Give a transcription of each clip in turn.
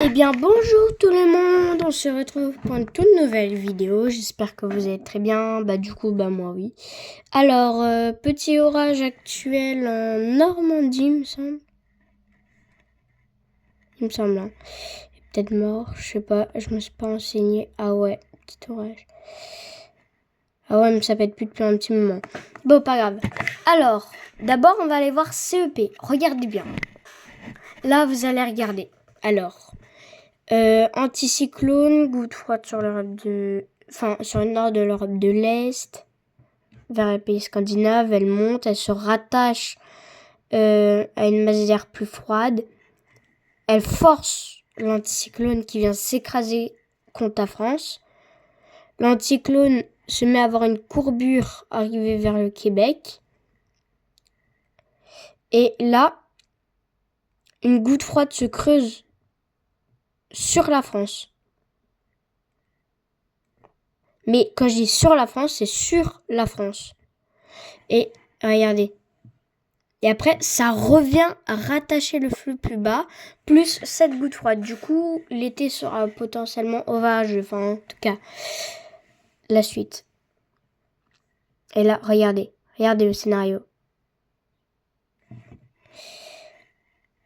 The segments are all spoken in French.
Eh bien bonjour tout le monde, on se retrouve pour une toute nouvelle vidéo, j'espère que vous êtes très bien, moi oui. Alors, petit orage actuel en Normandie il me semble. Hein. Il est peut-être mort, je sais pas, je me suis pas renseignée. Ah ouais, petit orage. Ah ouais, mais ça peut être plus depuis un petit moment. Bon, pas grave. Alors, d'abord on va aller voir CEP, regardez bien. Là vous allez regarder. Alors... anticyclone, goutte froide sur sur le nord de l'Europe de l'Est, vers les pays scandinaves, elle monte, elle se rattache à une masse d'air plus froide, elle force l'anticyclone qui vient s'écraser contre la France. L'anticyclone se met à avoir une courbure arrivée vers le Québec, et là, une goutte froide se creuse sur la France. Mais quand je dis sur la France, c'est sur la France. Et regardez. Et après, ça revient à rattacher le flux plus bas, plus cette goutte froide. Du coup, l'été sera potentiellement orageux. Enfin, en tout cas, la suite. Et là, regardez. Regardez le scénario.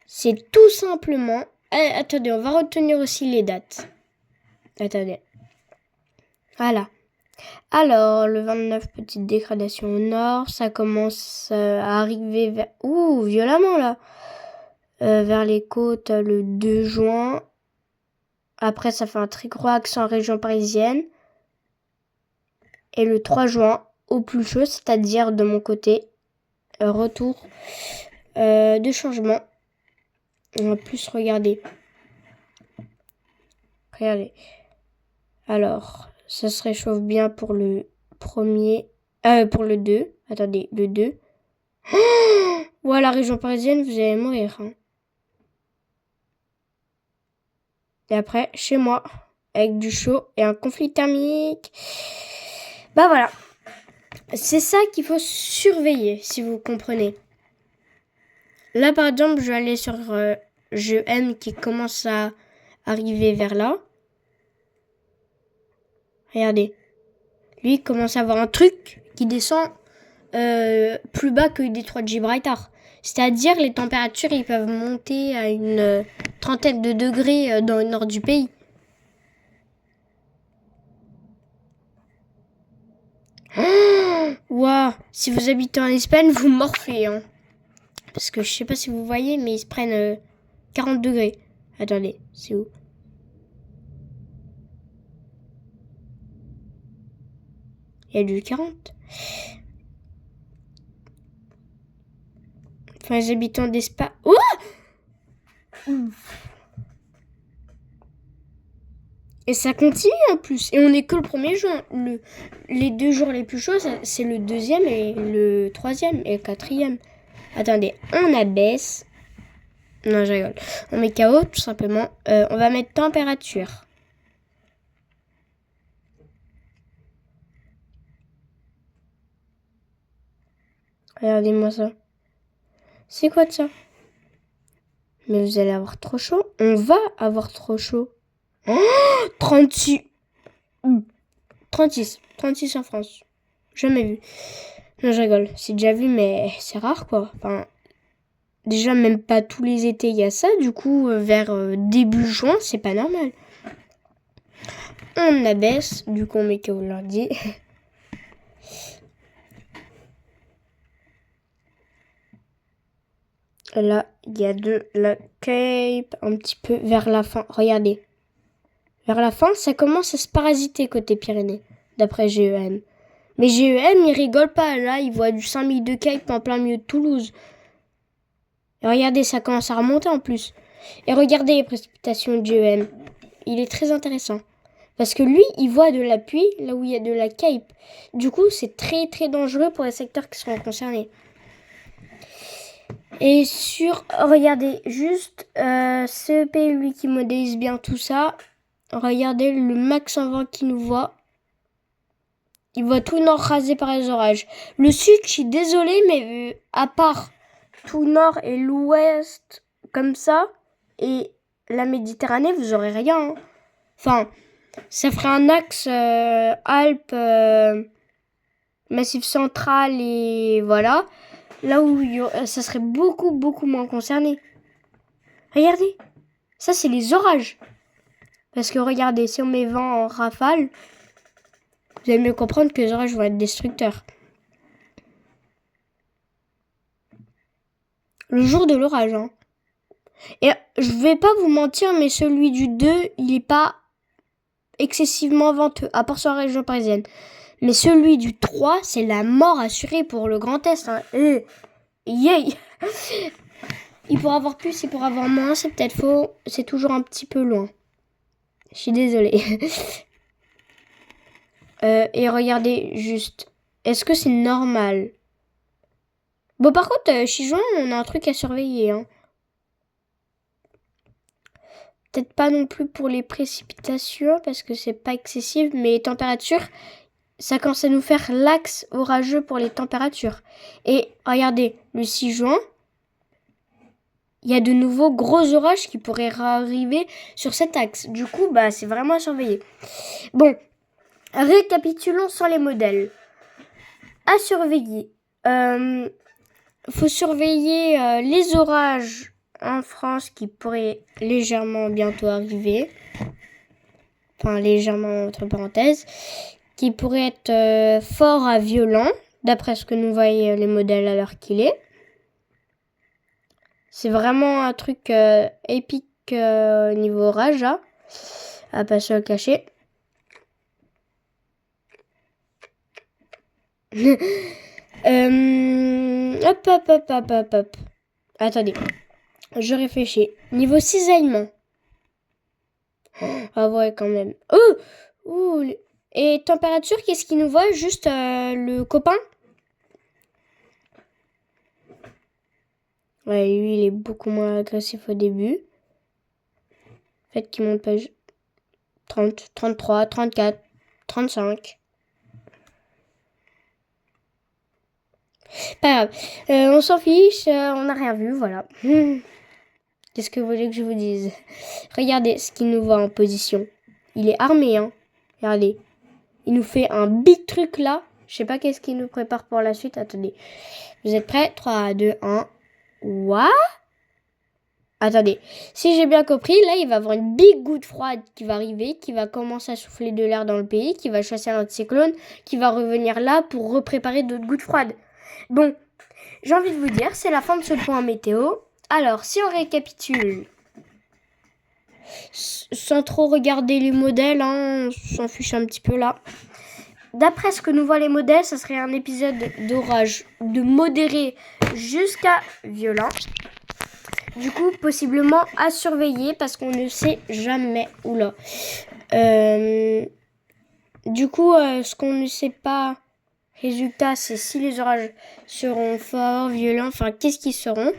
C'est tout simplement... attendez, on va retenir aussi les dates. Attendez. Voilà. Alors, le 29, petite dégradation au nord. Ça commence à arriver vers... Ouh, violemment, là. Vers les côtes le 2 juin. Après, ça fait un très gros accent en région parisienne. Et le 3 juin, au plus chaud, c'est-à-dire de mon côté, retour de changement. On va plus regarder. Regardez. Alors, ça se réchauffe bien pour le premier... pour le 2. Attendez, le 2. Oh, voilà, région parisienne, vous allez mourir. Hein. Et après, chez moi, avec du chaud et un conflit thermique. Bah voilà. C'est ça qu'il faut surveiller, si vous comprenez. Là, par exemple, je vais aller sur GEM qui commence à arriver vers là. Regardez. Lui, il commence à avoir un truc qui descend plus bas que le détroit de Gibraltar. C'est-à-dire, les températures, ils peuvent monter à une trentaine de degrés dans le nord du pays. Waouh, si vous habitez en Espagne, vous morflez, hein. Parce que je sais pas si vous voyez, mais ils se prennent 40 degrés. Attendez, c'est où? Il y a du 40. Enfin, les habitants d'Espagne... Oh! Et ça continue en plus. Et on n'est que le 1er juin. Les 2 jours les plus chauds, c'est le 2e et le 3e et le 4e. Attendez, on abaisse. Non, je rigole. On met KO tout simplement. On va mettre température. Regardez-moi ça. C'est quoi de ça? Mais vous allez avoir trop chaud. On va avoir trop chaud. Oh, 36. 36 en France. Jamais vu. Non, je rigole. C'est déjà vu, mais c'est rare, quoi. Enfin, déjà, même pas tous les étés, il y a ça. Du coup, vers début juin, c'est pas normal. On abaisse. Du coup, on met que vous lundi. Là, il y a de la cape un petit peu vers la fin. Regardez. Vers la fin, ça commence à se parasiter côté Pyrénées, d'après GEM. Mais GEM, il rigole pas. Là, il voit du 5000 de cape en plein milieu de Toulouse. Et regardez, ça commence à remonter en plus. Et regardez les précipitations de GEM. Il est très intéressant. Parce que lui, il voit de la pluie là où il y a de la cape. Du coup, c'est très très dangereux pour les secteurs qui seront concernés. Et regardez, juste CEP, lui qui modélise bien tout ça. Regardez le max en vent qui nous voit. Il voit tout le nord rasé par les orages. Le sud, je suis désolée, mais à part tout le nord et l'ouest, comme ça, et la Méditerranée, vous aurez rien. Hein. Enfin, ça ferait un axe Alpes, Massif central et voilà. Là où ça serait beaucoup moins concerné. Regardez, ça c'est les orages. Parce que regardez, si on met vent en rafale, vous allez mieux comprendre que les orages vont être destructeurs. Le jour de l'orage, hein. Et je vais pas vous mentir, mais celui du 2, il est pas excessivement venteux, à part sur la région parisienne. Mais celui du 3, c'est la mort assurée pour le Grand Est. Hein. Yay. Il pourra avoir plus, il pourra avoir moins, c'est peut-être faux. C'est toujours un petit peu loin. Je suis désolée. Et regardez juste. Est-ce que c'est normal? Bon, par contre, Chijon, on a un truc à surveiller. Hein. Peut-être pas non plus pour les précipitations, parce que c'est pas excessif, mais les températures, ça commence à nous faire l'axe orageux pour les températures. Et regardez, le 6 juin, il y a de nouveaux gros orages qui pourraient arriver sur cet axe. Du coup, c'est vraiment à surveiller. Bon, récapitulons sur les modèles. À surveiller. Faut surveiller les orages en France qui pourraient légèrement bientôt arriver. Enfin, légèrement entre parenthèses. Qui pourraient être forts à violents, d'après ce que nous voient les modèles à l'heure qu'il est. C'est vraiment un truc épique au niveau orage, là. À pas se le cacher. Hop. Attendez. Je réfléchis. Niveau cisaillement. Ah ouais, quand même. Et température, qu'est-ce qu'il nous voit? Juste le copain? Ouais, lui, il est beaucoup moins agressif au début. Fait qu'il monte pas 30, 33, 34, 35. Pas grave. On s'en fiche, on n'a rien vu, voilà. Qu'est-ce que vous voulez que je vous dise? Regardez ce qu'il nous voit en position. Il est armé, hein. Regardez. Il nous fait un big truc là. Je sais pas qu'est-ce qu'il nous prépare pour la suite. Attendez. Vous êtes prêts? 3, 2, 1. What? Attendez. Si j'ai bien compris, là, il va y avoir une big goutte froide qui va arriver, qui va commencer à souffler de l'air dans le pays, qui va chasser un cyclone, qui va revenir là pour repréparer d'autres gouttes froides. Bon, j'ai envie de vous dire, c'est la fin de ce point météo. Alors, si on récapitule, sans trop regarder les modèles, hein, on s'en fiche un petit peu là. D'après ce que nous voient les modèles, ça serait un épisode d'orage de modéré jusqu'à violent. Du coup, possiblement à surveiller parce qu'on ne sait jamais. Oula. Du coup, ce qu'on ne sait pas, résultat, c'est si les orages seront forts, violents, enfin, qu'est-ce qu'ils seront.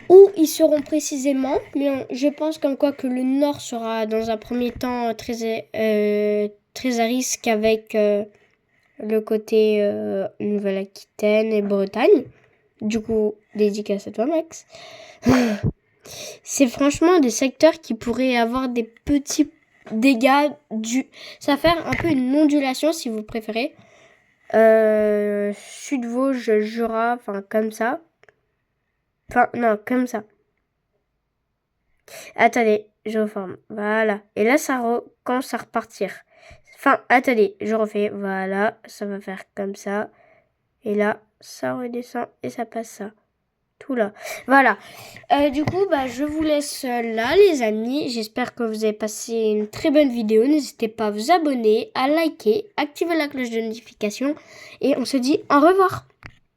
Où ils seront précisément, mais je pense comme quoi que le nord sera dans un premier temps très à risque avec le côté Nouvelle-Aquitaine et Bretagne. Du coup, dédicace à toi, Max. C'est franchement des secteurs qui pourraient avoir des petits dégâts ça va faire un peu une ondulation si vous préférez. Sud-Vosges, Jura, enfin comme ça. Enfin, non, comme ça. Attendez, je reforme. Voilà. Et là, ça commence à repartir. Enfin, attendez, je refais. Voilà, ça va faire comme ça. Et là, ça redescend et ça passe ça. Tout là. Voilà. Du coup, je vous laisse là, les amis. J'espère que vous avez passé une très bonne vidéo. N'hésitez pas à vous abonner, à liker, activer la cloche de notification. Et on se dit au revoir.